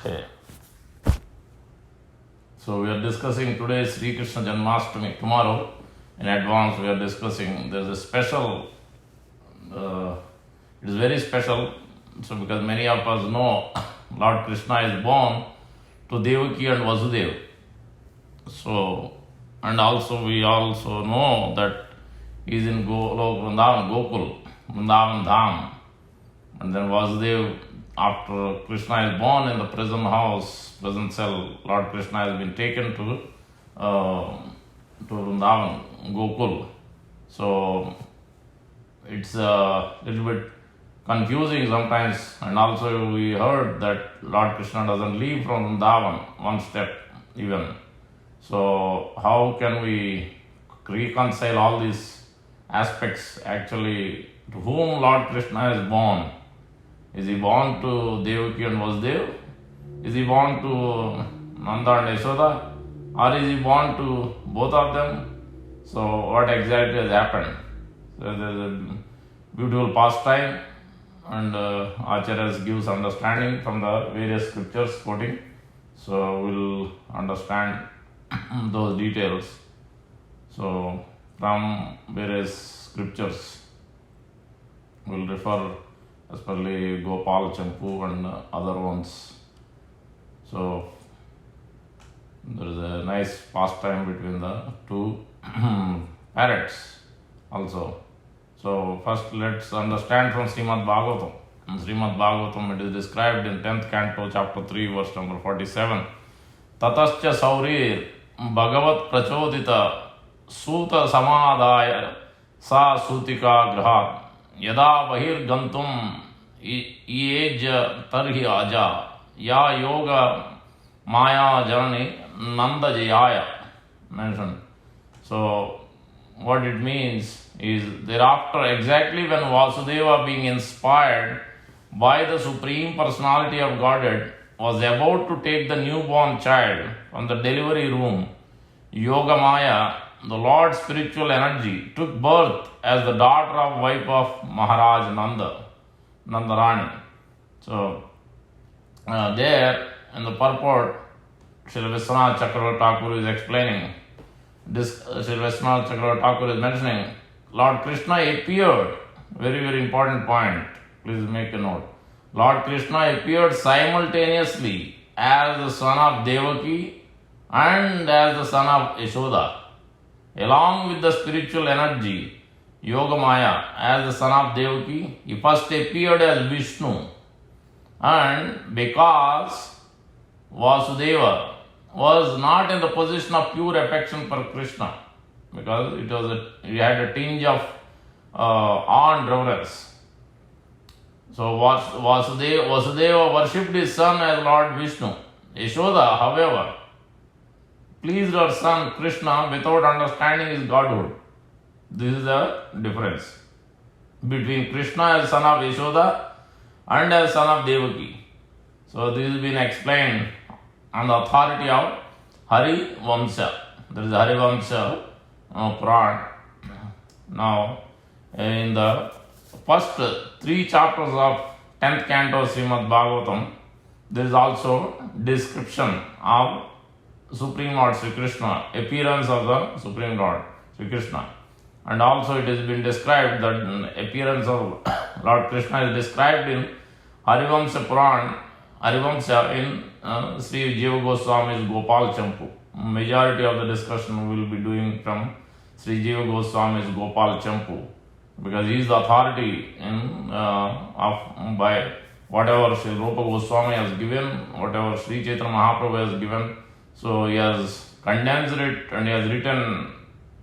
Okay. So we are discussing today Sri Krishna Janmastami. Tomorrow, in advance, we are discussing. There's a special. It is very special. So because many of us know Lord Krishna is born to Devaki and Vasudeva. So and also we also know that he is in Vrindavan, Gokul, Vrindavan Dham. And then Vasudeva, after Krishna is born in the prison house, prison cell, Lord Krishna has been taken to Vrindavan, Gokul. So it's a little bit confusing sometimes, and also we heard that Lord Krishna doesn't leave from Vrindavan one step even. So how can we reconcile all these aspects actually? To whom Lord Krishna is born? Is he born to Devaki and Vasudeva? Is he born to Nanda and Yashoda? Or is he born to both of them? So what exactly has happened? So there's a beautiful pastime, and Acharyas gives understanding from the various scriptures quoting. So we'll understand those details. So from various scriptures, we'll refer especially Gopal Champu and other ones. So there is a nice pastime between the two parrots also. So first let's understand from Srimad Bhagavatam. In Srimad Bhagavatam it is described in 10th canto, chapter 3, verse number 47. Tatascha saurir bhagavat prachodita suta samadaya sa sutika grahat yada bahir gantum iyej tarhi aja ya yoga maya janani nanda jayaya mentioned. So what it means is thereafter, exactly when Vasudeva, being inspired by the Supreme Personality of Godhead, was about to take the newborn child from the delivery room, Yoga Maya, the Lord's spiritual energy, took birth as the daughter of wife of Maharaj Nanda, Nandarani. So there in the purport, Srila Vishwanath Chakravarti Thakur is explaining. This Srila Vishwanath Chakravarti Thakur is mentioning Lord Krishna appeared, very very important point, please make a note. Lord Krishna appeared simultaneously as the son of Devaki and as the son of Yashoda. Along with the spiritual energy, Yoga Maya, as the son of Devaki, he first appeared as Vishnu. And because Vasudeva was not in the position of pure affection for Krishna, because he had a tinge of awe and reverence. So Vasudeva worshipped his son as Lord Vishnu. Yashoda, however, pleased her son Krishna without understanding his godhood. This is the difference between Krishna as son of Yashoda and as son of Devaki. So this has been explained on the authority of Hari Vamsa. There is Hari Vamsa Puran. Now, in the first 3 chapters of 10th canto Srimad Bhagavatam, there is also description of Supreme Lord Sri Krishna, appearance of the Supreme Lord Sri Krishna. And also it has been described that appearance of Lord Krishna is described in Harivamsa Puran, Harivamsa in Sri Jiva Goswami's Gopal Champu. Majority of the discussion we will be doing from Sri Jiva Goswami's Gopal Champu, because he is the authority in by whatever Sri Rupa Goswami has given, whatever Sri Chaitanya Mahaprabhu has given. So he has condensed it and he has written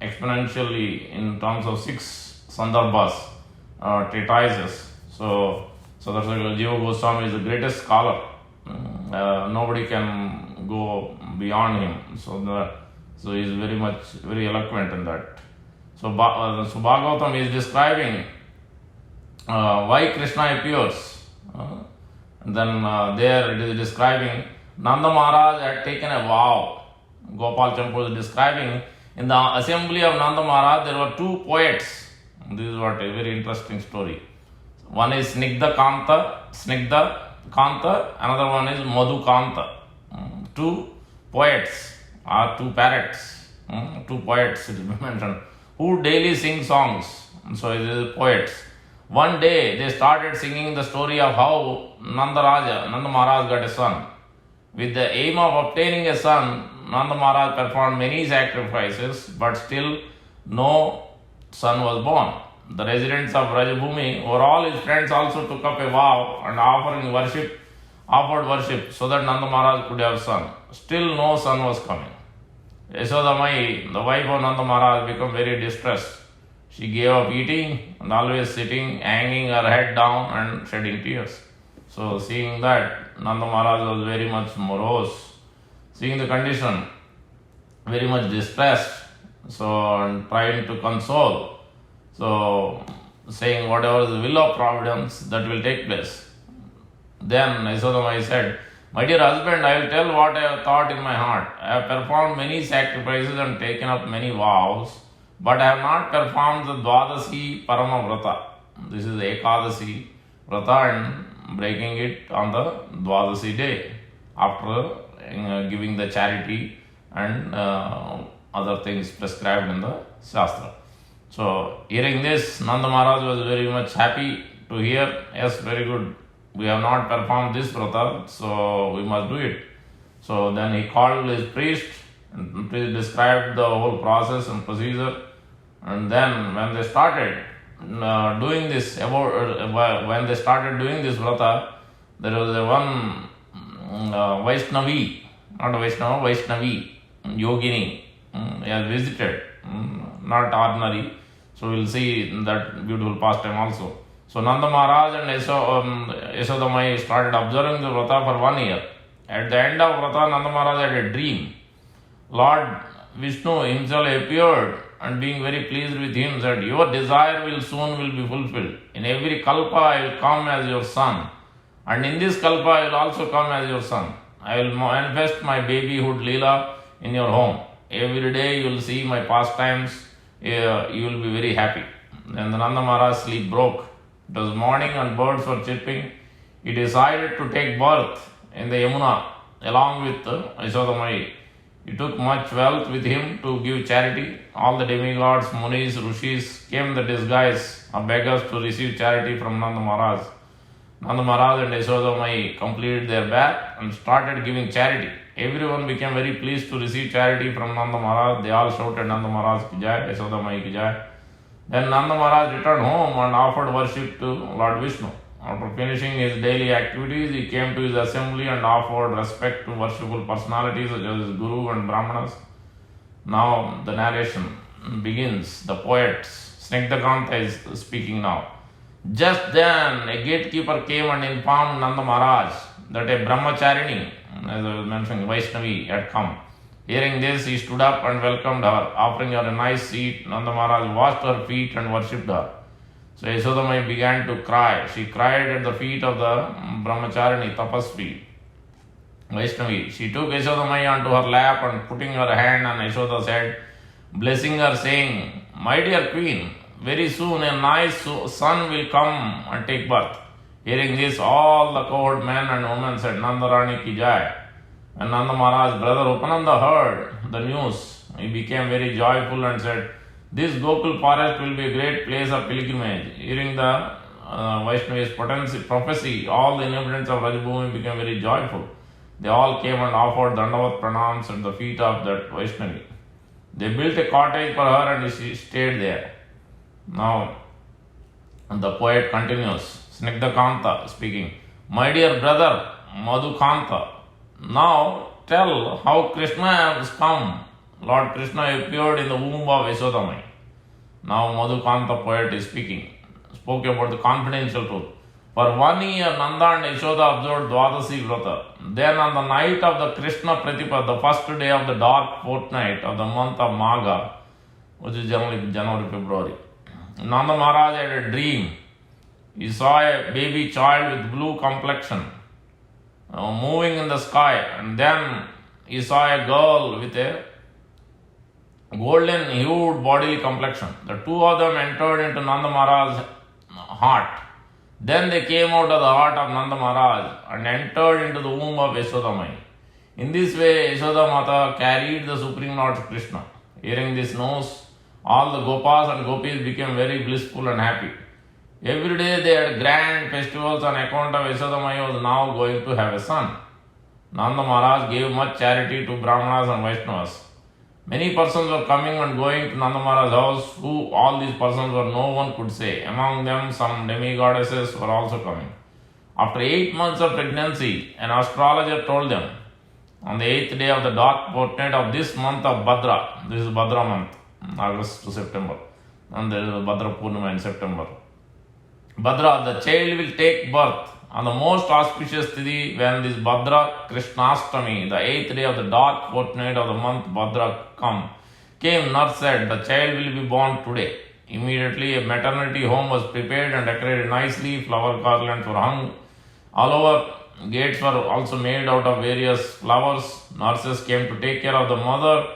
exponentially in terms of 6 sandarbhas, treatises. So that's why Jiva Goswami is the greatest scholar. Nobody can go beyond him. So he is very eloquent in that. So Bhagavatam is describing why Krishna appears. And then there it is describing Nanda Maharaj had taken a vow. Gopal Champu is describing in the assembly of Nanda Maharaj there were 2 poets. This is what a very interesting story. One is Snigdha Kanta, Snigdha Kanta, another one is Madhu Kanta. Two poets or two parrots, two poets it is mentioned, who daily sing songs. So it is poets. One day they started singing the story of how Nanda Maharaj got a son. With the aim of obtaining a son, Nanda Maharaj performed many sacrifices, but still no son was born. The residents of Rajabhumi, or all his friends, also took up a vow and offered worship so that Nanda Maharaj could have son. Still no son was coming. Yashoda Mai, the wife of Nanda Maharaj, became very distressed. She gave up eating and always sitting, hanging her head down and shedding tears. So seeing that, Nanda Maharaj was very much morose. Seeing the condition, very much distressed. So and trying to console. So saying whatever is the will of providence, that will take place. Then Yasodamai said, "My dear husband, I will tell what I have thought in my heart. I have performed many sacrifices and taken up many vows, but I have not performed the Dwadasi Parama Vrata." This is Ekadasi Vrata and breaking it on the Dwadasi day after giving the charity and other things prescribed in the Shastra. So hearing this, Nanda Maharaj was very much happy to hear, yes, very good. We have not performed this vrata, so we must do it. So then he called his priest and priest described the whole process and procedure. And then when they started doing this, when they started doing this vrata, there was a one Vaishnavi, not Vaishnava, Vaishnavi, Yogini, he has visited, not ordinary. So we will see that beautiful pastime also. So Nanda Maharaj and Yasodamai started observing the vrata for 1 year. At the end of vrata, Nanda Maharaj had a dream. Lord Vishnu himself appeared and being very pleased with him said, "Your desire will soon be fulfilled. In every kalpa I will come as your son. And in this kalpa I will also come as your son. I will manifest my babyhood Leela in your home. Every day you will see my pastimes. You will be very happy." Then the Nanda Maharaj sleep broke. It was morning and birds were chirping. He decided to take birth in the Yamuna along with Yasodamai. He took much wealth with him to give charity. All the demigods, munis, rishis came in the disguise of beggars to receive charity from Nanda Maharaj. Nanda Maharaj and Yasodamai completed their bath and started giving charity. Everyone became very pleased to receive charity from Nanda Maharaj. They all shouted, "Nanda Maharaj ki jai, Yasodamai ki jai." Then Nanda Maharaj returned home and offered worship to Lord Vishnu. After finishing his daily activities, he came to his assembly and offered respect to worshipful personalities such as his Guru and Brahmanas. Now the narration begins. The poet Snigdhakanta is speaking now. Just then a gatekeeper came and informed Nanda Maharaj that a brahmacharini, as I was mentioning, Vaishnavi, had come. Hearing this, he stood up and welcomed her, offering her a nice seat. Nanda Maharaj washed her feet and worshipped her. So Yasodamai began to cry. She cried at the feet of the brahmacharini, Tapasvi, Vaishnavi. She took Yasodamai onto her lap and putting her hand on Yashoda's head, blessing her, saying, "My dear queen, very soon a nice son will come and take birth." Hearing this, all the cowherd men and women said, "Nanda Rani ki jai." When Nanda Maharaj's brother Upananda heard the news, he became very joyful and said, "This Gokul forest will be a great place of pilgrimage." Hearing the Vaishnavi's prophecy, all the inhabitants of Rajabhumi became very joyful. They all came and offered Dandavat pranams at the feet of that Vaishnavi. They built a cottage for her and she stayed there. Now, the poet continues, Snigdhakanta speaking, "My dear brother Madhukanta, now tell how Krishna has come." Lord Krishna appeared in the womb of Yasodamai. Now Madhukanta poet is speaking, spoke about the confidential truth. For 1 year, Nanda and Yashoda observed Dwadasi Vrata. Then on the night of the Krishna Pratipad, the first day of the dark fortnight of the month of Magha, which is generally January, February, Nanda Maharaj had a dream. He saw a baby child with blue complexion moving in the sky, and then he saw a girl with a golden hued bodily complexion. The two of them entered into Nanda Maharaj's heart. Then they came out of the heart of Nanda Maharaj and entered into the womb of Yashodamai. In this way, Yashoda Mata carried the Supreme Lord Krishna. Hearing this news, all the Gopas and Gopis became very blissful and happy. Every day they had grand festivals on account of Yashodamai was now going to have a son. Nanda Maharaj gave much charity to Brahmanas and Vaishnavas. Many persons were coming and going to Nanda Maharaj's house. Who all these persons were, no one could say. Among them, some demigoddesses were also coming. After 8 months of pregnancy, an astrologer told them, on the 8th day of the dark fortnight of this month of Bhadra, this is Bhadra month, August to September, and there is Bhadra Purnima in September. Bhadra, the child will take birth on the most auspicious Tithi when this Bhadra Krishnastami, the 8th day of the dark fortnight of the month Bhadra came, nurse said, the child will be born today. Immediately a maternity home was prepared and decorated nicely, flower garlands were hung all over, gates were also made out of various flowers. Nurses came to take care of the mother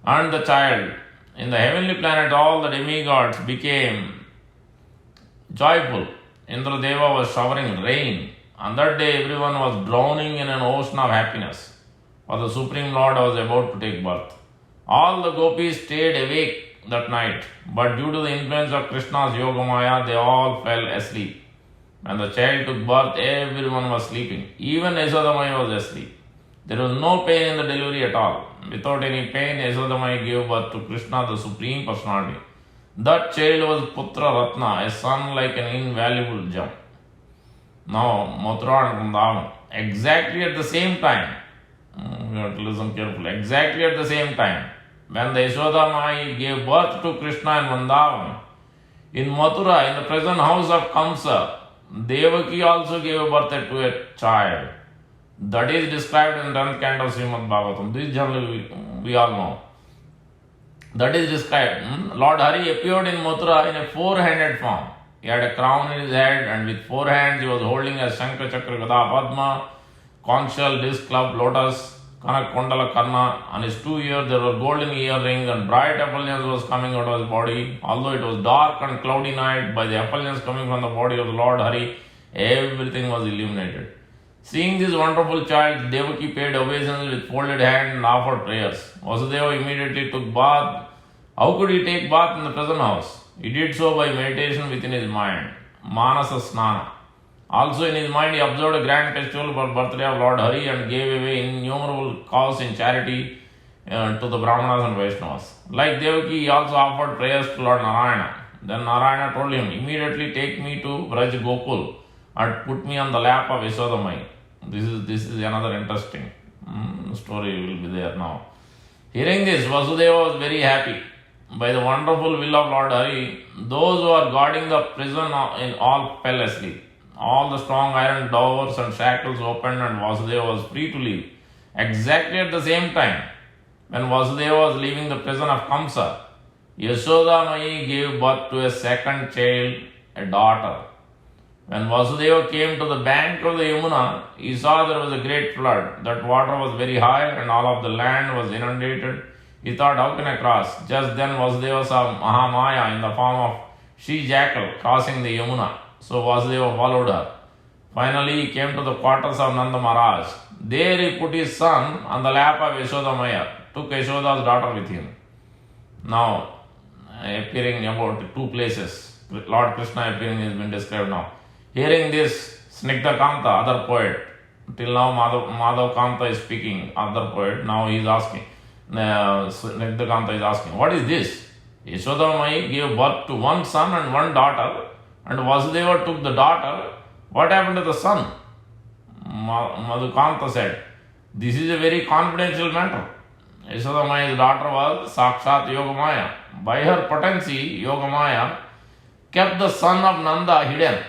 and the child. In the heavenly planet all the demigods became joyful. Indradeva was showering rain. On that day, everyone was drowning in an ocean of happiness, for the Supreme Lord was about to take birth. All the gopis stayed awake that night, but due to the influence of Krishna's Yogamaya, they all fell asleep. When the child took birth, everyone was sleeping. Even Yashodamai was asleep. There was no pain in the delivery at all. Without any pain, Yashodamai gave birth to Krishna, the Supreme Personality. That child was Putra Ratna, a son like an invaluable gem. Now, Mathura and Vrindavan, exactly at the same time, you have to listen carefully, exactly at the same time, when the Yashodamai gave birth to Krishna in Vrindavan, in Mathura, in the present house of Kamsa, Devaki also gave birth to a child. That is described in the 10th canto of Srimad Bhagavatam. This generally we all know. That is described. Lord Hari appeared in Mathura in a four-handed form. He had a crown in his head and with 4 hands he was holding a Shankha Chakra Gada Padma, conch shell, disc club, lotus, Kanak Kondala Karna. On his 2 ears there were golden earrings and bright effulgence was coming out of his body. Although it was dark and cloudy night, by the effulgence coming from the body of the Lord Hari, everything was illuminated. Seeing this wonderful child, Devaki paid obeisance with folded hands and offered prayers. Vasudeva immediately took bath. How could he take bath in the present house? He did so by meditation within his mind, Manasa Snana. Also in his mind he observed a grand festival for birthday of Lord Hari and gave away innumerable cows in charity to the Brahmanas and Vaishnavas. Like Devaki, he also offered prayers to Lord Narayana. Then Narayana told him, immediately take me to Braj Gokul and put me on the lap of Yashodamai. This is another interesting story will be there now. Hearing this, Vasudeva was very happy. By the wonderful will of Lord Hari, those who are guarding the prison in all fell asleep. All the strong iron doors and shackles opened and Vasudeva was free to leave. Exactly at the same time, when Vasudeva was leaving the prison of Kamsa, Yashodamai gave birth to a second child, a daughter. When Vasudeva came to the bank of the Yamuna, he saw there was a great flood. That water was very high and all of the land was inundated. He thought, how can I cross? Just then Vasudeva saw Mahamaya in the form of she-jackal crossing the Yamuna. So Vasudeva followed her. Finally, he came to the quarters of Nanda Maharaj. There he put his son on the lap of Yashodamaya, took Yashoda's daughter with him. Now, appearing about 2 places, Lord Krishna appearing has been described now. Hearing this, Snigdha Kanta, other poet, till now Madhav Kanta is speaking, other poet, now he is asking, Snigdha Kanta is asking, what is this? Yashodamai gave birth to 1 son and 1 daughter, and Vasudeva took the daughter. What happened to the son? Madhukanta said, this is a very confidential matter. Yashodamai's daughter was Sakshat Yogamaya. By her potency, Yogamaya kept the son of Nanda hidden,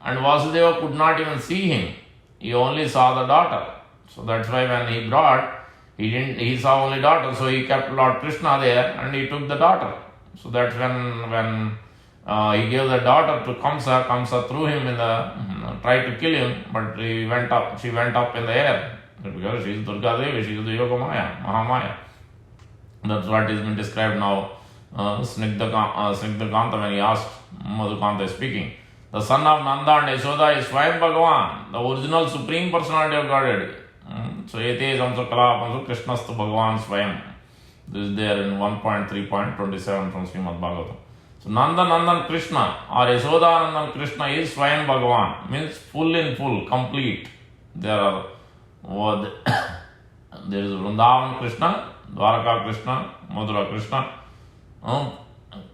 and Vasudeva could not even see him. He only saw the daughter. So that's why when he brought, he saw only daughter, so he kept Lord Krishna there and he took the daughter. So that's when he gave the daughter to Kamsa. Kamsa threw him in the, tried to kill him, but she went up in the air. Because she is Durga Devi, she is the Yogamaya, Mahamaya. That's what has been described now. Snigdha Kanta, when he asked, Madhukanta is speaking, The son of Nanda and Yashoda is Swayam Bhagavan, the original supreme personality of Godhead. So ete samsa kalapamsu Krishnastu Bhagavan Swayam. This is there in 1.3.27 from Srimad Bhagavatam. So Nanda Nandan Krishna or Yashoda Nandan Krishna is Swayam Bhagavan, means full in full, complete. There is Vrindavan Krishna, Dwaraka Krishna, Madhura Krishna.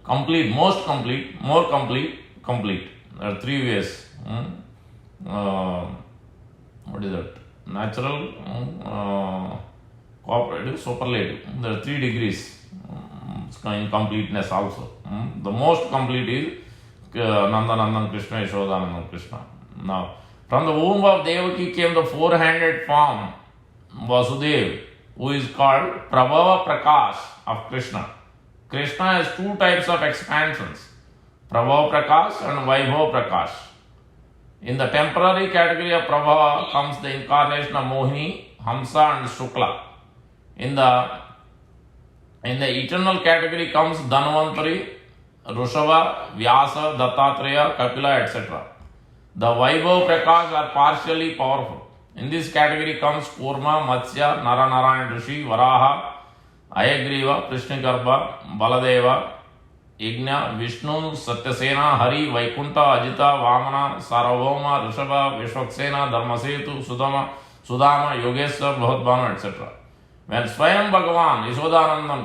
Complete, most complete, more complete, complete. There are three ways. What is that? Natural, cooperative, superlative. There are 3 degrees in completeness also. The most complete is Nanda Nandan Krishna, Yashoda Nandan Krishna. Now, from the womb of Devaki came the 4-handed form Vasudev, who is called Prabhava Prakash of Krishna. Krishna has 2 types of expansions, Prabhava Prakash and Vaibhava Prakash. In the temporary category of Prabhava comes the incarnation of Mohini, Hamsa and Shukla. In the eternal category comes Dhanvantari, Rushava, Vyasa, Dattatreya, Kapila, etc. The Vaibhava Prakash are partially powerful. In this category comes Kurma, Matsya, Naranarayan Rishi, Varaha, Ayagriva, Krishnagarbha, Baladeva, Yajna, Vishnu, Satyasena, Hari, Vaikunta, Ajita, Vamana, Sarvabhauma, Rishabha, Vishwaksena, Dharmasetu, Sudama, Yogeshwar, Bhavatbhanu, etc. When Swayam Bhagavan, Yashodanandan,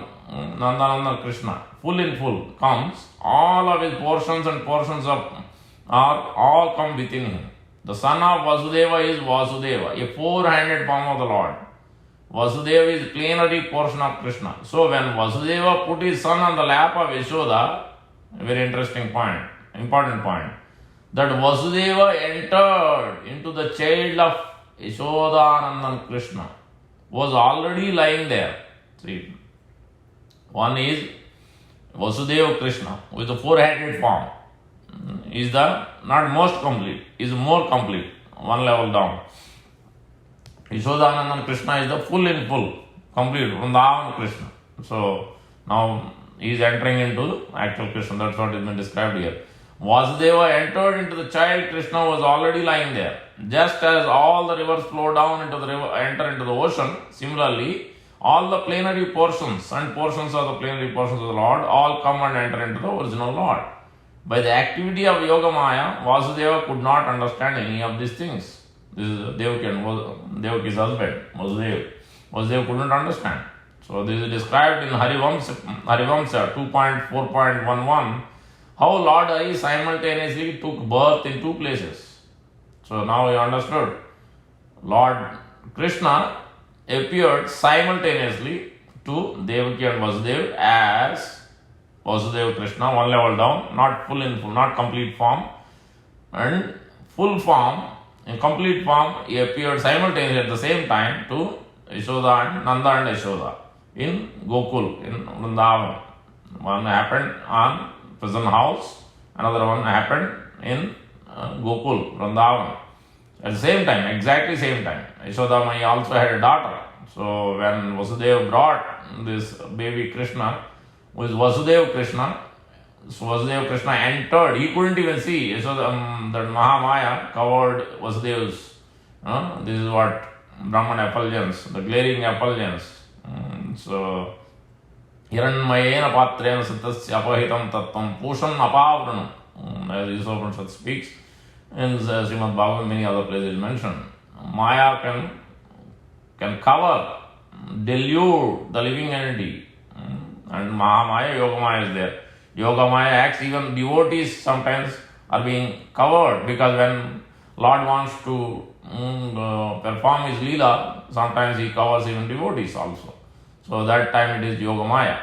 Nandanandan Krishna, full in full, comes, all of his portions and portions of are all come within him. The son of Vasudeva is Vasudeva, a 4-handed form of the Lord. Vasudeva is plenary portion of Krishna. So when Vasudeva put his son on the lap of Yashoda, a very interesting point, important point, that Vasudeva entered into the child of Yashodanandan Krishna, was already lying there. See, one is Vasudeva Krishna, with the 4-handed form, is the not most complete, is more complete, one level down. Yashodanandan Krishna is the full in full, complete, Vrindavan Krishna. So now he is entering into actual Krishna, that's what has been described here. Vasudeva entered into the child, Krishna was already lying there. Just as all the rivers flow down into the river, enter into the ocean, similarly, all the plenary portions and portions of the plenary portions of the Lord all come and enter into the original Lord. By the activity of Yoga Maya, Vasudeva could not understand any of these things. This is Devaki's husband, Vasudeva. Vasudeva couldn't understand. So this is described in Harivamsa 2.4.11, how Lord Hari simultaneously took birth in 2 places. So now you understood. Lord Krishna appeared simultaneously to Devaki and Vasudeva as Vasudeva Krishna, one level down, not full in full, not complete form, and full form, in complete form, he appeared simultaneously at the same time to Yashoda and Nanda and Yashoda in Gokul, in Vrindavan. One happened on prison house, another one happened in Gokul, Vrindavan. At the same time, exactly same time. Yashoda Mai also had a daughter. So when Vasudeva brought this baby Krishna, who is Vasudeva Krishna, so Vasudeva Krishna entered, he couldn't even see. Yashoda, that Mahamaya covered Vasudeva's, this is what Brahman effulgence, the glaring effulgence. So, Hiranmayena patrena satasya apahitam tattvam pusham apavranu. As Isopaniषद speaks, in Srimad Bhagavatam, many other places mentioned. Maya can cover, delude the living entity. And Mahamaya, Yogamaya is there. Yogamaya acts, even devotees sometimes are being covered, because when Lord wants to perform his Leela, sometimes he covers even devotees also. So that time it is Yogamaya.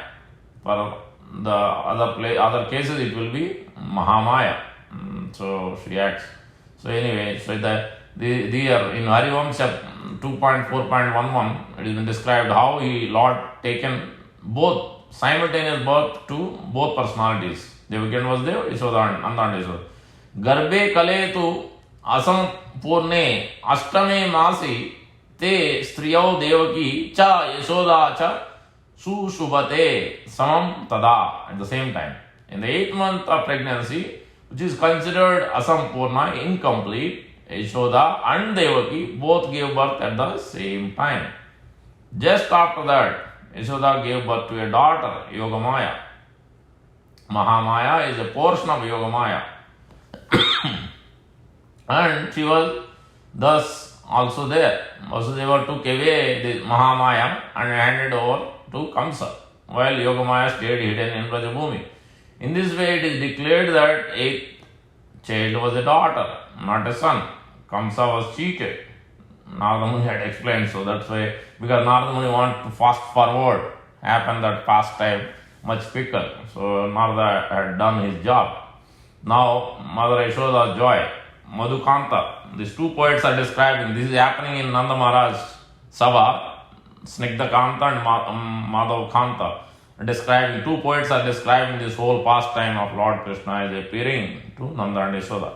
For the other cases it will be Mahamaya. So she acts. So anyway, so there in Harivamsa 2.4.11 it has been described how Lord taken both simultaneous birth to both personalities. Devaki and Vasudeva, Yashoda and Nanda and Yashoda. Garbhe kale tu asam purne ashtame masi te striyau Devaki cha Yashoda cha sushubhate samam tada. At the same time, in the 8th month of pregnancy, which is considered asampurna, incomplete. Yashoda and Devaki both gave birth at the same time. Just after that, Yashoda gave birth to a daughter, Yogamaya. Mahamaya is a portion of Yogamaya. And she was thus also there. Vasudeva took away the Mahamaya and handed over to Kamsa, while Yogamaya stayed hidden in Brajabhumi. In this way, it is declared that eighth child was a daughter, not a son. Kamsa was cheated. Narada Muni had explained, so that's why, because Narada Muni wanted to fast forward, happen that pastime much quicker. So Narada had done his job. Now, Mother Yashoda's joy, Madhukanta, these two poets are describing, this is happening in Nanda Maharaj's Sabha, Snigdha Kanta and Madhav Kanta, describing, two poets are describing this whole pastime of Lord Krishna is appearing to Nanda and Yashoda.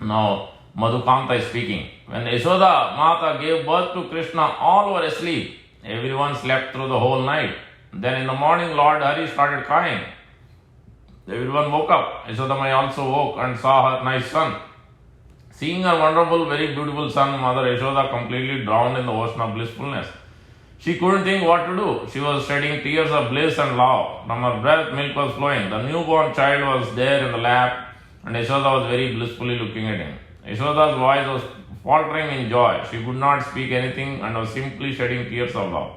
Now, Madhukanta is speaking. When Yashoda Mata gave birth to Krishna, all were asleep. Everyone slept through the whole night. Then in the morning, Lord Hari started crying. Everyone woke up. Yashoda Mai also woke and saw her nice son. Seeing her wonderful, very beautiful son, Mother Yashoda completely drowned in the ocean of blissfulness. She couldn't think what to do. She was shedding tears of bliss and love. From her breast, milk was flowing. The newborn child was there in the lap, and Yashoda was very blissfully looking at him. Yashoda's voice was faltering in joy. She could not speak anything and was simply shedding tears of love.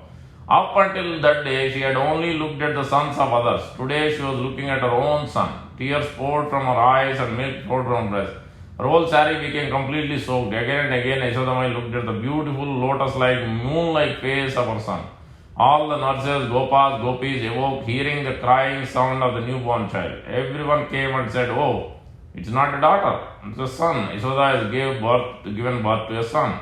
Up until that day, she had only looked at the sons of others. Today, she was looking at her own son. Tears poured from her eyes and milk poured from her breast. Her whole saree became completely soaked. Again and again, Yashodamai looked at the beautiful lotus-like, moon-like face of her son. All the nurses, gopas, gopis awoke, hearing the crying sound of the newborn child. Everyone came and said, "Oh, it's not a daughter, it's a son." Yashoda has given birth to a son.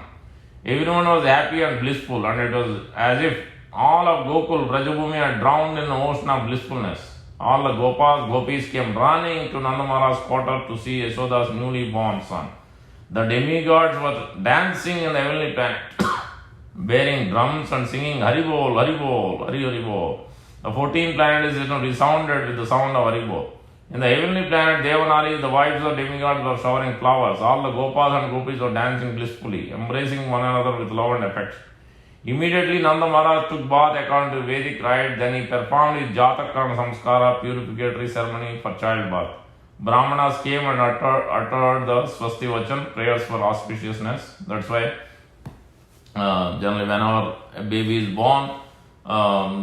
Everyone was happy and blissful, and it was as if all of Gokul, Brajabhumi had drowned in the ocean of blissfulness. All the gopas, gopis came running to Nanda Maharaj's quarter to see Yashoda's newly born son. The demigods were dancing in the heavenly planet, bearing drums and singing Haribol, Haribol, Hari Haribol. The 14 planets resounded with the sound of Haribol. In the heavenly planet Devanari, the wives of demigods were showering flowers. All the gopas and gopis were dancing blissfully, embracing one another with love and affection. Immediately Nanda Maharaj took bath according to Vedic rite, then he performed his Jatakarana Samskara, purificatory ceremony for childbirth. Brahmanas came and uttered the Swasti Vachan, prayers for auspiciousness. That's why generally whenever a baby is born,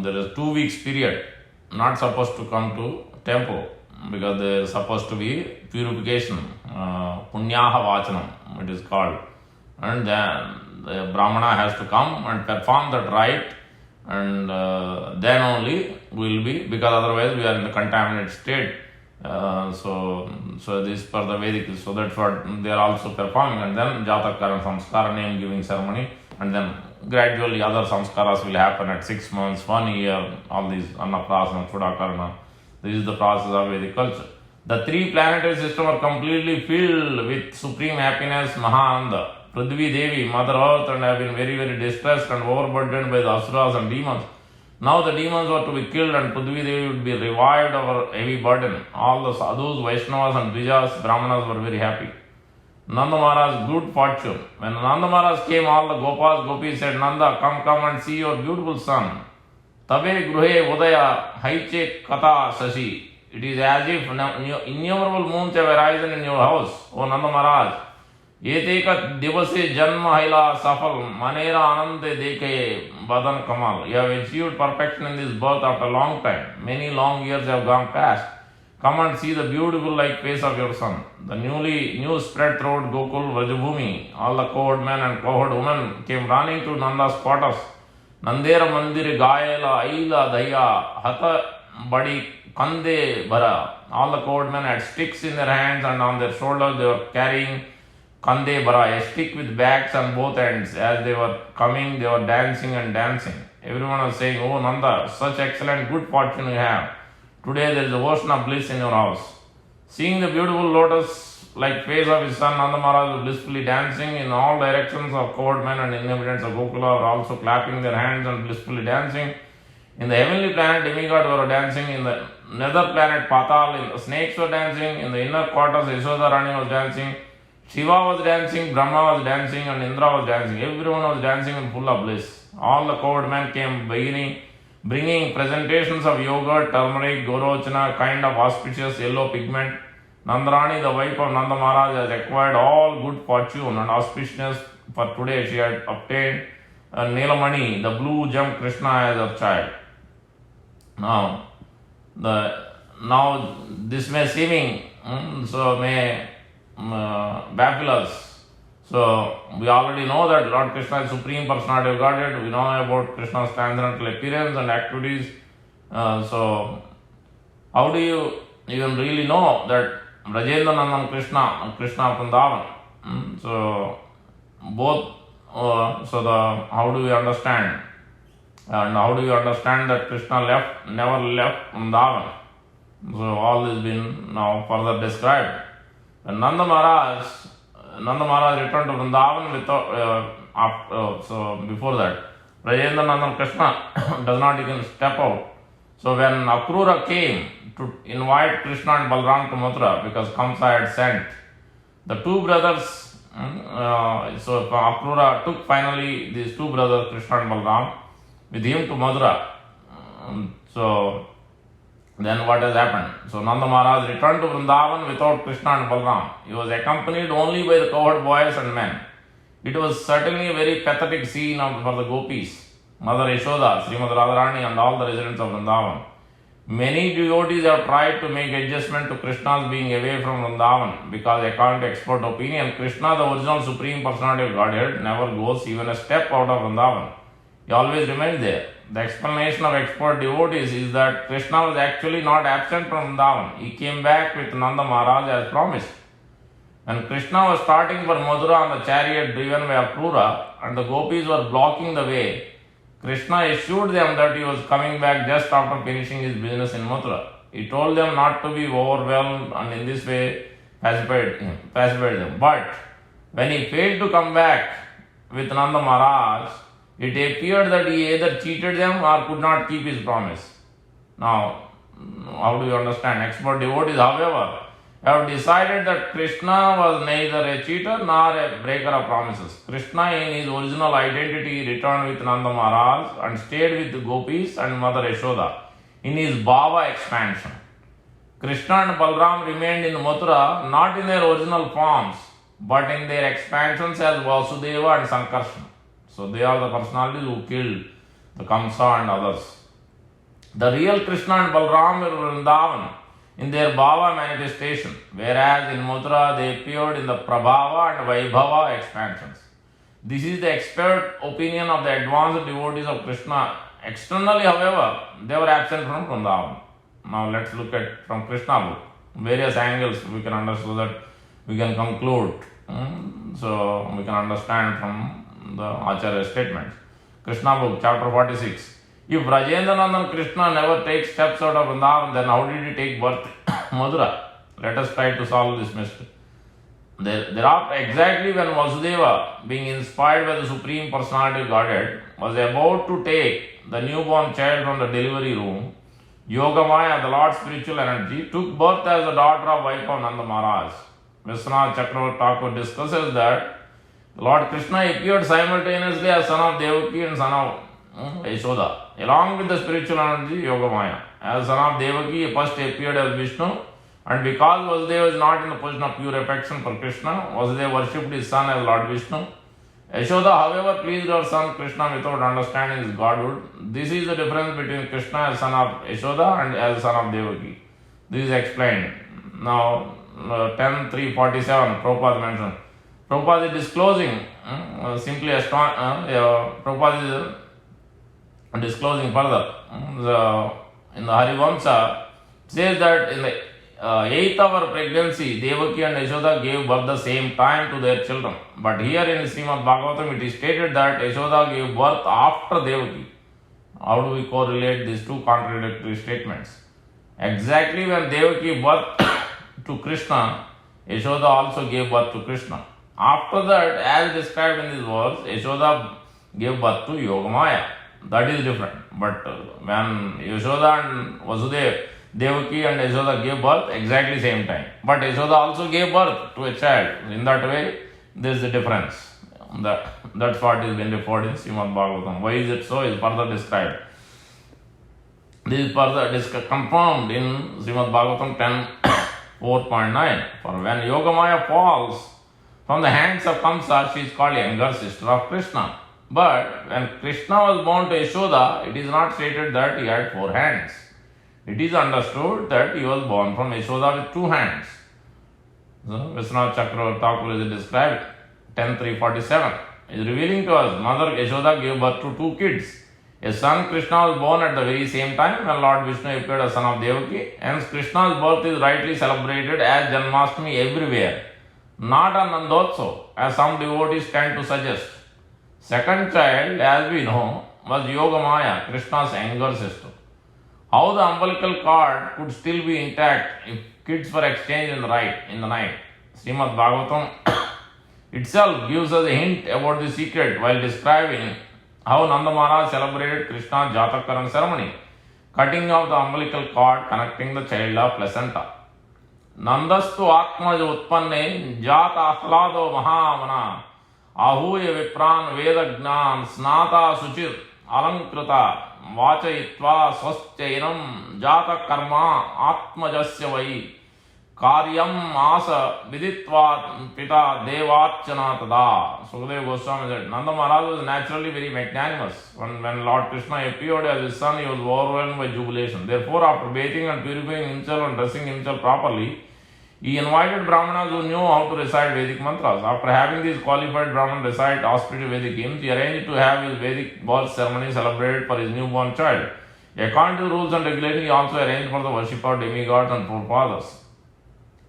there is 2 weeks period, not supposed to come to temple, because there is supposed to be purification, Punyaha Vachanam, it is called. And then the Brahmana has to come and perform that rite, and then only we will be, because otherwise we are in the contaminated state. So this for the Vedic, so that's what they are also performing, and then Jatakarana Samskara, name giving ceremony, and then gradually other samskaras will happen at 6 months, 1 year, all these Annaprasana, Fudakarana. This is the process of Vedic culture. The 3 planetary systems are completely filled with supreme happiness, Mahananda. Prithvi Devi, Mother Earth, and have been very, very distressed and overburdened by the asuras and demons. Now the demons were to be killed, and Prithvi Devi would be revived of her heavy burden. All the sadhus, Vaishnavas and Dvijas, Brahmanas were very happy. Nanda Maharaj's good fortune. When Nanda Maharaj came, all the gopas, gopis said, "Nanda, come and see your beautiful son. Tabe gruhe udaya haiche kata sashi." It is as if innumerable moons have arisen in your house, O Nanda Maharaj. Yeteka divase janma haila safal manera anande deke badan kamal. You have achieved perfection in this birth after a long time. Many long years have gone past. Come and see the beautiful like face of your son. The news spread throughout Gokul, Vrajabhumi. All the cohort men and cohort women came running to Nanda's quarters. Nandera mandir gayela aila daya hata badi kande bara. All the cohort men had sticks in their hands, and on their shoulders they were carrying Kande bara, a stick with bags on both ends. As they were coming, they were dancing and dancing. Everyone was saying, "Oh Nanda, such excellent good fortune you have. Today there is a ocean of bliss in your house." Seeing the beautiful lotus-like face of his son, Nanda Maharaj was blissfully dancing in all directions. Of court men and inhabitants of Gokula were also clapping their hands and blissfully dancing. In the heavenly planet, demigods were dancing. In the nether planet, Patal, the snakes were dancing. In the inner quarters, Yashoda Rani was dancing. Shiva was dancing, Brahma was dancing, and Indra was dancing. Everyone was dancing in full of bliss. All the covered men came bringing presentations of yogurt, turmeric, gorochana, kind of auspicious yellow pigment. Nandarani, the wife of Nanda Maharaj, has acquired all good fortune and auspiciousness for today. She had obtained Neelamani, the blue gem Krishna, as her child. Now this may seeming baffle us. So we already know that Lord Krishna is Supreme Personality of Godhead. We know about Krishna's transcendental appearance and activities. So how do you even really know that Rajendra Nandan Krishna Vrindavan? So both. How do we understand? And how do you understand that Krishna never left Vrindavan? So all this been now further described. When Nanda Maharaj returned to Vrindavan before that, Rajendra Nandan Krishna does not even step out. So when Akrura came to invite Krishna and Balram to Mathura, because Kamsa had sent the two brothers, so Akrura took finally these two brothers, Krishna and Balram, with him to Mathura. So then what has happened? So Nanda Maharaj returned to Vrindavan without Krishna and Balram. He was accompanied only by the cowherd boys and men. It was certainly a very pathetic scene for the gopis, Mother Yashoda, Srimad Radharani, and all the residents of Vrindavan. Many devotees have tried to make adjustment to Krishna's being away from Vrindavan because, according to expert opinion, Krishna, the original Supreme Personality of Godhead, never goes even a step out of Vrindavan. He always remains there. The explanation of expert devotees is that Krishna was actually not absent from Vrindavan. He came back with Nanda Maharaj as promised. When Krishna was starting for Mathura on the chariot driven by Akrura and the gopis were blocking the way, Krishna assured them that he was coming back just after finishing his business in Mathura. He told them not to be overwhelmed and in this way pacified them. But when he failed to come back with Nanda Maharaj, it appeared that he either cheated them or could not keep his promise. Now, how do you understand? Expert devotees, however, have decided that Krishna was neither a cheater nor a breaker of promises. Krishna, in his original identity, returned with Nanda Maharaj and stayed with the gopis and Mother Yashoda in his Bhava expansion. Krishna and Balram remained in Mathura not in their original forms but in their expansions as Vasudeva and Sankarsana. So they are the personalities who killed the Kamsa and others. The real Krishna and Balram were in Vrindavan in their Bhava manifestation, whereas in Mathura they appeared in the Prabhava and Vaibhava expansions. This is the expert opinion of the advanced devotees of Krishna. Externally, however, they were absent from Vrindavan. Now let's look at from Krishna book, various angles we can understand so that we can conclude. So we can understand from the Acharya statements. Krishna book, chapter 46. If Rajendra Nandan Krishna never takes steps out of Vrindavan, then how did he take birth in Mathura? Let us try to solve this mystery. Thereafter, exactly when Vasudeva, being inspired by the Supreme Personality of Godhead, was about to take the newborn child from the delivery room, Yogamaya, the Lord's spiritual energy, took birth as the daughter of wife of Nanda Maharaj. Vishwanath Chakravarti Thakur discusses that Lord Krishna appeared simultaneously as son of Devaki and son of Yashoda, along with the spiritual energy Yogamaya. As son of Devaki, he first appeared as Vishnu, and because Vasudeva is not in the position of pure affection for Krishna, Vasudeva worshipped his son as Lord Vishnu. Yashoda, however, pleased her son Krishna without understanding his godhood. This is the difference between Krishna as son of Yashoda and as son of Devaki. This is explained. Now, 10.3.47, Prabhupada mentioned. Prabhupada is disclosing, Prabhupada is disclosing further. In the Harivamsa, says that in the 8th hour pregnancy, Devaki and Yashoda gave birth the same time to their children. But here in Srimad Bhagavatam, it is stated that Yashoda gave birth after Devaki. How do we correlate these two contradictory statements? Exactly when Devaki birth to Krishna, Yashoda also gave birth to Krishna. After that, as described in these words, Yashoda gave birth to Yogamaya. that is different. But when Yashoda and Vasudeva, Devaki and Yashoda gave birth exactly same time. But Yashoda also gave birth to a child. In that way, there is a difference. That's what is been referred in Srimad Bhagavatam. Why is it so? Is further described. This is further confirmed in Srimad Bhagavatam 10:4.9. For when Yogamaya falls from the hands of Kamsa, she is called younger sister of Krishna. But when Krishna was born to Yashoda, it is not stated that he had 4 hands. It is understood that he was born from Yashoda with 2 hands. So, Vishwanath Chakravarti Thakur is described 10.3.47 is revealing to us Mother Yashoda gave birth to 2 kids. A son Krishna was born at the very same time when Lord Vishnu appeared as son of Devaki. Hence Krishna's birth is rightly celebrated as Janmastami everywhere, not on Nandotsav, as some devotees tend to suggest. Second child, as we know, was Yogamaya, Krishna's younger sister. How the umbilical cord could still be intact if kids were exchanged in the night. Srimad Bhagavatam itself gives us a hint about the secret while describing how Nanda Maharaj celebrated Krishna's Jatakaran ceremony, cutting off the umbilical cord connecting the child of placenta. Nandastu Atmaj Utpanne Jata Ahlado Mahamana Ahuya Vipran Vedagnan Snata Suchir Alankrita Vachayitva Swastyainam Jata Karma Atmajasya Vai Karyam Asa Viditva Pita Devachana Tada. Sukadeva Goswami said, Nanda Maharaj was naturally very magnanimous. When Lord Krishna appeared as his son, he was overwhelmed by jubilation. Therefore, after bathing and purifying himself and dressing himself properly, he invited Brahmanas who knew how to recite Vedic mantras. After having these qualified Brahmanas recite auspicious Vedic hymns, he arranged to have his Vedic birth ceremony celebrated for his newborn child. According to the rules and regulations, he also arranged for the worship of demigods and forefathers.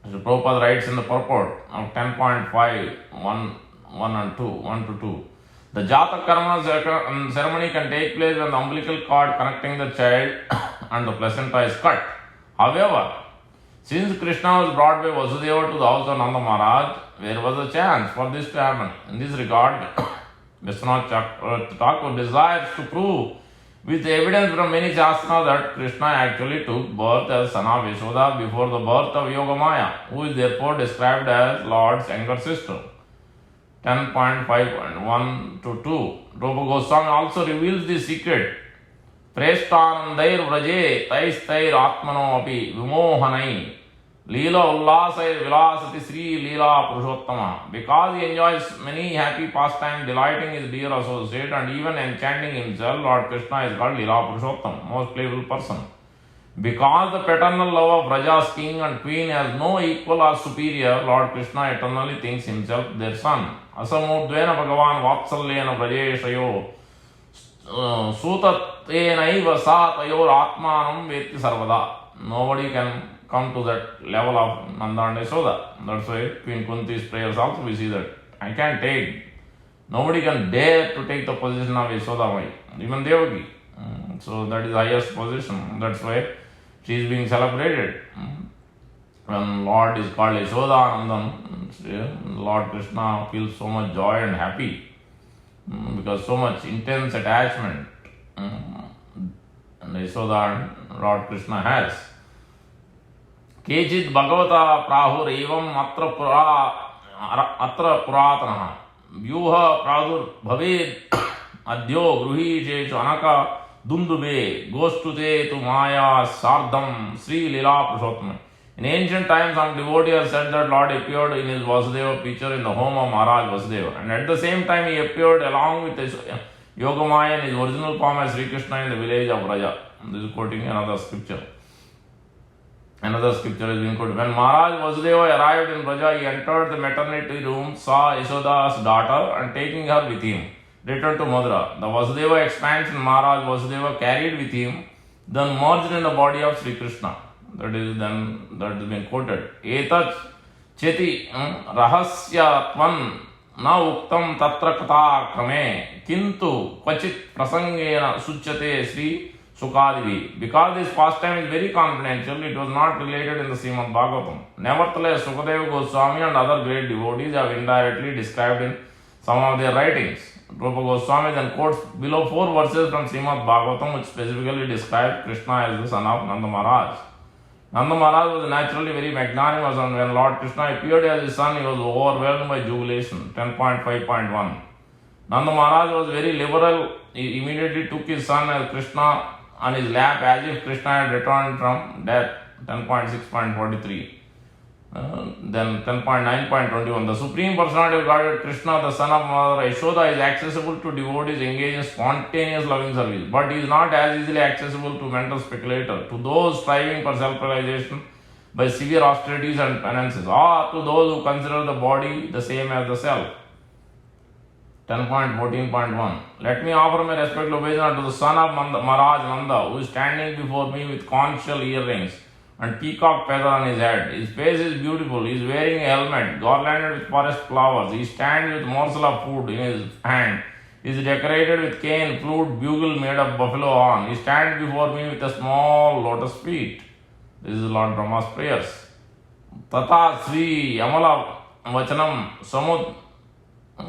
So Prabhupada writes in the purport of 10.5, 1 to 2. The Jata Karma ceremony can take place when the umbilical cord connecting the child and the placenta is cut. However, since Krishna was brought by Vasudeva to the house of Nanda Maharaj, there was a chance for this to happen. In this regard, Vishwanath Thakur desires to prove with evidence from many Shastras that Krishna actually took birth as son of Yashoda before the birth of Yogamaya, who is therefore described as Lord's younger sister. 10.5.1 to 2. Rupa Goswami also reveals this secret. Preshtanandair vraje taistair atmano api vimohanai Leela Ullasair Vilasati Sri Leela Purushottama. Because he enjoys many happy pastimes, delighting his dear associate and even enchanting himself, Lord Krishna is called Leela Purushottama, most playful person. Because the paternal love of Raja's king and queen has no equal or superior, Lord Krishna eternally thinks himself their son. Asamudvena Bhagavan Vatsalyena Vrajeshayo Sutatenaiva Satayor Atmanam Veti Sarvada. Nobody can come to that level of Nanda and Yashoda. That's why Queen Kunti's prayers also we see that. I can't take. Nobody can dare to take the position of Yashoda Mai, even Devaki. So that is the highest position. That's why she is being celebrated. When Lord is called Yashoda Nandan, Lord Krishna feels so much joy and happy because so much intense attachment and Yashoda and Lord Krishna has. केचित् भगवता प्राहुरेवम् अत्र पुरातनः व्यूह प्रादुर्भवेत् अद्यो गृहीशेषु अनक दुन्दुबे गोष्ठुते तु माया सार्धम Sri Leela Purushottama. In ancient times, some devotees said that Lord appeared in his Vasudeva picture in the home of Maharaj Vasudeva, and at the same time he appeared along with his Yogamaya in his original form as Sri Krishna in the village of Braja. This is quoting another scripture. Another scripture is being quoted. When Maharaj Vasudeva arrived in Braja, he entered the maternity room, saw Yashoda's daughter, and taking her with him, returned to Mathura. The Vasudeva expansion Maharaj Vasudeva carried with him, then merged in the body of Sri Krishna. That is been quoted. Etat cheti rahasyatvan na uktam tatra katha krame kintu kvachit prasangena suchyate Sri Sukadivi. Because this pastime is very confidential, it was not related in the Srimad Bhagavatam. Nevertheless, Sukadeva Goswami and other great devotees have indirectly described in some of their writings. Rupa Goswami then quotes below 4 verses from Srimad Bhagavatam which specifically describe Krishna as the son of Nanda Maharaj. Nanda Maharaj was naturally very magnanimous, and when Lord Krishna appeared as his son, he was overwhelmed by jubilation. 10.5.1. Nanda Maharaj was very liberal. He immediately took his son as Krishna on his lap as if Krishna had returned from death. 10.6.43. Then 10.9.21. The Supreme Personality of Godhead Krishna, the son of Mother Yashoda, is accessible to devotees engaged in spontaneous loving service, but he is not as easily accessible to mental speculators, to those striving for self-realization by severe austerities and penances, or to those who consider the body the same as the self. 10.14.1. Let me offer my respectful obeisance to the son of Maharaj Nanda, who is standing before me with conch shell earrings and peacock feather on his head. His face is beautiful. He is wearing a helmet garlanded with forest flowers. He stands with a morsel of food in his hand. He is decorated with cane, flute, bugle made of buffalo horn. He stands before me with a small lotus feet. This is Lord Brahma's prayers. Tata Sri Amala Vachanam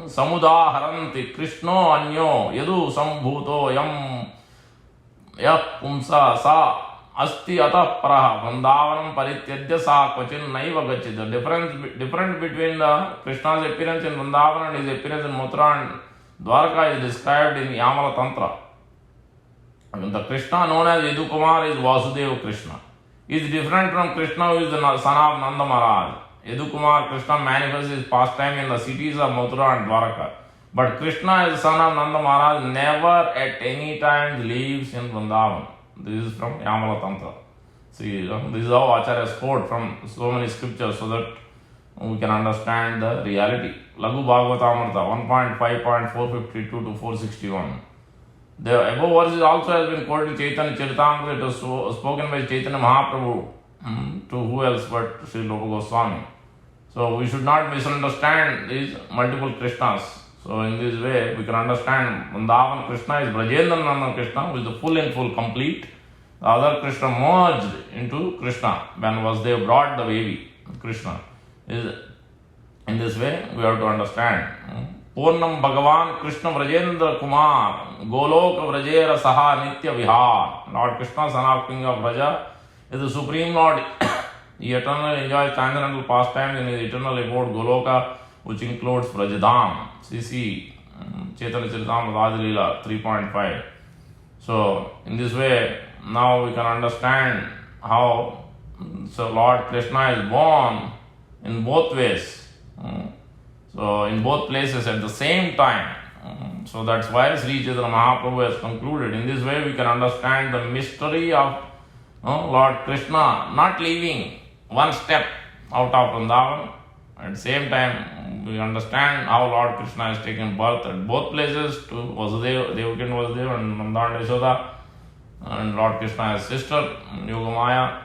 Samudaharanti Krishno Anyo Yadu Sambhuto Yam Yak Pumsa Sa Asti Atah Paraha Vrindavanam Parityajya Sa Kvachin Naiva Gachit. The difference between the Krishna's appearance in Vrindavan and his appearance in Mathura and Dwarka is described in Yamala Tantra. And the Krishna known as Yadukumar is Vasudeva Krishna. He is different from Krishna, who is the son of Nanda Maharaj. Yadukumar Krishna manifests his pastime in the cities of Mathura and Dwarka. But Krishna, as the son of Nanda Maharaj, never at any time lives in Vrindavan. This is from Yamala Tantra. See, this is how Acharyas quote from so many scriptures so that we can understand the reality. Laghu Bhagavatamrita 1.5.452 to 461. The above verses also has been quoted in Chaitanya Charitamrita. It was spoken by Chaitanya Mahaprabhu to who else but Sri Rupa Goswami. So we should not misunderstand these multiple Krishnas. So in this way we can understand Vrindavan Krishna is Brajendra Nanda Krishna, who is the full and full complete. The other Krishna merged into Krishna when Vasudeva brought the baby Krishna. In this way we have to understand. Purnam Bhagavan Krishna Vrajendra Kumar Goloka Vrajera Saha Nitya Vihar. Lord Krishna, son of King of Vraja, is the Supreme Lord. He eternally enjoys transcendental pastimes in his eternal abode Goloka, which includes Vrajadham. CC Chaitanya Charitamrita Adilila 3.5. So in this way now we can understand how Lord Krishna is born in both ways. So in both places at the same time. So that's why Sri Chaitanya Mahaprabhu has concluded. In this way we can understand the mystery of Lord Krishna not leaving one step out of Vrindavan. At the same time we understand how Lord Krishna has taken birth at both places to Vasudeva, Devaki and Vasudeva, and Nanda and Yashoda. And Lord Krishna has sister Yogamaya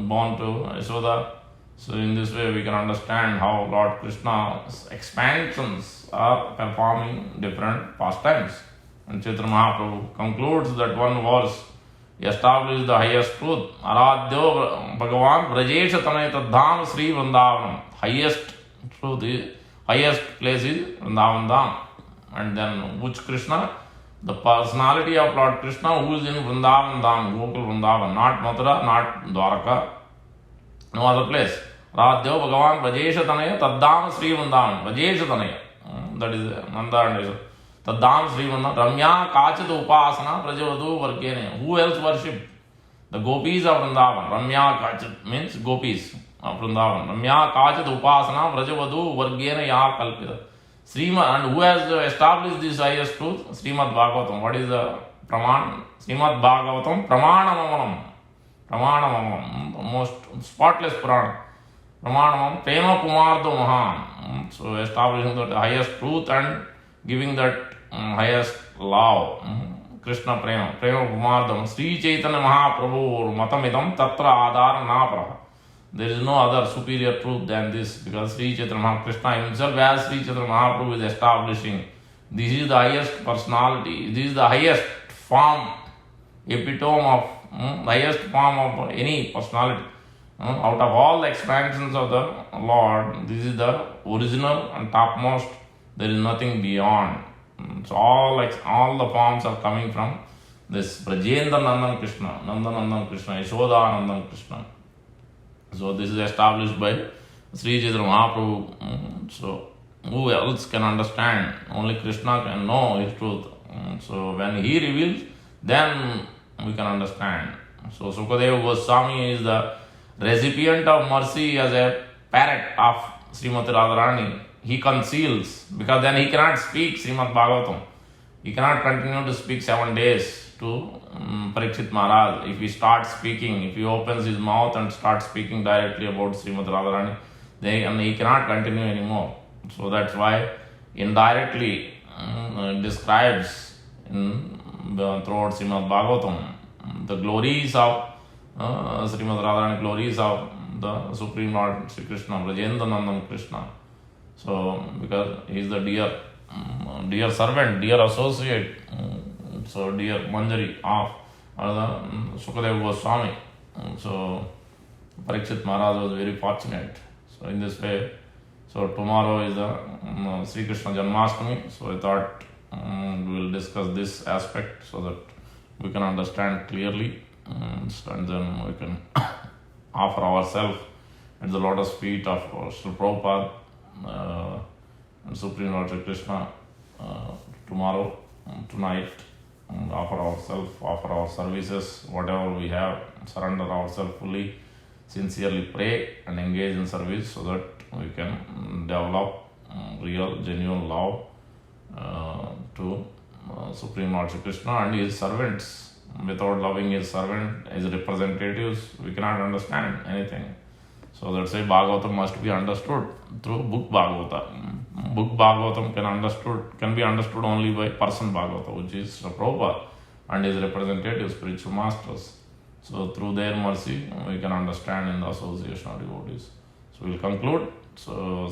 born to Yashoda. So in this way we can understand how Lord Krishna's expansions are performing different pastimes. And Chaitanya Mahaprabhu concludes that one verse establishes the highest truth. Aradhyo Bhagavan Brajesha Tanayata Dham Sri Vrindavanam. Highest truth is, highest place is Vrindavan Dham. And then which Krishna? The personality of Lord Krishna who is in Vrindavan Dham, Gokul Vrindavan, not Mathura, not Dwaraka. No other place. Radhyo Bhagavan Brajesha Tanaya Taddam Sri Vrindavan. Brajesha Tanaya. That is Nanda and Yashoda. Taddam Sri Vrindavan. Ramya Kachit Upasana Prajavadu Varkene. Who else worshipped? The gopis of Vrindavan. Ramya Kachit means gopis of Vrindavan. Ramya Kachit Upasana Prajavadu Varkene Ya Kalpita. Srimad, and who has established this highest truth? Srimad Bhagavatam. What is the Praman? Srimad Bhagavatam Pramanamamanam. Pramanamamanam. The most spotless Purana. Pramanamam Prema Pumardo Mahan. So establishing that highest truth and giving that highest love. Krishna Prema. Prema Pumardam. Sri Chaitanya Mahaprabhu Matamidam Tatra Adhara Naparaha. There is no other superior truth than this, because Sri Chaitanya Mahakrishna himself, as Sri Chaitanya Mahaprabhu is establishing, this is the highest personality, this is the highest form, epitome of, the highest form of any personality. Out of all the expansions of the Lord, this is the original and topmost. There is nothing beyond. So all the forms are coming from this Brajendra Nandan Krishna, Nandanandan Krishna, Yashoda Nandan Krishna. So this is established by Sri Chaitanya Mahaprabhu. So who else can understand? Only Krishna can know his truth. So when he reveals, then we can understand. So Sukadeva Goswami is the recipient of mercy as a parrot of Srimati Radharani. He conceals because then he cannot speak Srimad Bhagavatam. He cannot continue to speak 7 days to Parikshit Maharaj. If he starts speaking, if he opens his mouth and starts speaking directly about Srimad Radharani, then he cannot continue anymore. So that's why indirectly describes throughout Srimad Bhagavatam the glories of Srimad Radharani, glories of the Supreme Lord Sri Krishna, Brajendra Nandan Krishna. So because he is the dear servant, dear associate, so dear Manjari of the Sukadeva Goswami. So Parikshit Maharaj was very fortunate. So in this way, so tomorrow is the Sri Krishna Janmastami. So I thought we will discuss this aspect so that we can understand clearly, and then we can offer ourselves at the lotus feet of Srila Prabhupada and Supreme Lord Sri Krishna tomorrow, tonight, and offer ourselves, offer our services, whatever we have, surrender ourselves fully, sincerely pray and engage in service so that we can develop real, genuine love to Supreme Lord Sri Krishna and his servants. Without loving his servant, his representatives, we cannot understand anything. So that's why Bhagavatam must be understood through book Bhagavata. Book Bhagavatam can be understood only by person Bhagavata, which is Prabhupada and his representative spiritual masters. So through their mercy, we can understand in the association of devotees. So we'll conclude. So